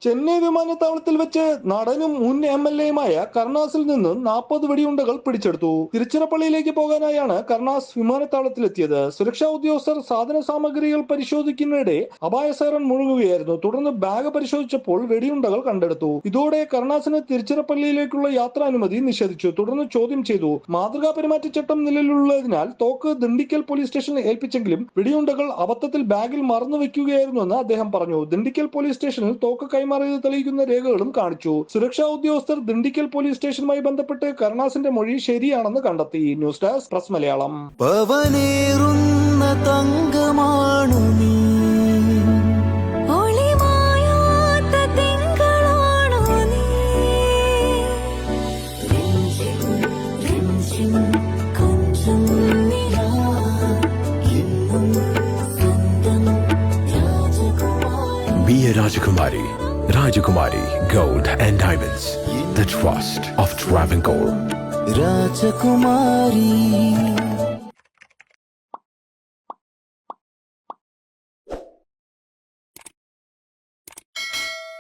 ചെന്നൈ വിമാനത്താവളത്തിൽ വെച്ച് നടനും മുൻ MLA-യുമായ കർണാസിൽ നിന്ന് 40 വെടിയുണ്ടകൾ പിടിച്ചെടുത്തു. തിരുച്ചിറപ്പള്ളിയിലേക്ക് പോകാനായാണ് കർണാസ് വിമാനത്താവളത്തിലെത്തിയത്. സുരക്ഷാ ഉദ്യോഗസ്ഥർ സാധന സാമഗ്രികൾ പരിശോധിക്കുന്നതിനിടെ അപായ സൈറൺ മുഴങ്ങുകയായിരുന്നു. തുടർന്ന് ബാഗ് പരിശോധിച്ചപ്പോൾ വെടിയുണ്ടകൾ കണ്ടെടുത്തു. ഇതോടെ കർണാസിന് തിരുച്ചിറപ്പള്ളിയിലേക്കുള്ള യാത്രാനുമതി നിഷേധിച്ചു. തുടർന്ന് ചോദ്യം ചെയ്തു. മാതൃകാ പെരുമാറ്റച്ചട്ടം നിലവിലുള്ളതിനാൽ തോക്ക് ദിണ്ടിക്കൽ പോലീസ് സ്റ്റേഷനിൽ ഏൽപ്പിച്ചെങ്കിലും വെടിയുണ്ടകൾ അബദ്ധത്തിൽ ബാഗിൽ മറന്നു വെക്കുകയായിരുന്നുവെന്ന് അദ്ദേഹം പറഞ്ഞു. ദിണ്ടിക്കൽ പോലീസ് സ്റ്റേഷനിൽ തോക്ക് കൈമാറിയത് തെളിയിക്കുന്ന രേഖകളും കാണിച്ചു. സുരക്ഷാ ഉദ്യോഗസ്ഥർ ദിണ്ടിക്കൽ പോലീസ് സ്റ്റേഷനുമായി ബന്ധപ്പെട്ട് കർണാസിന്റെ മൊഴി ശരിയാണെന്ന് കണ്ടെത്തി. News desk press Malayalam. Be a Rajakumari. Rajakumari Gold and Diamonds. The trust of Travancore. Rajakumari.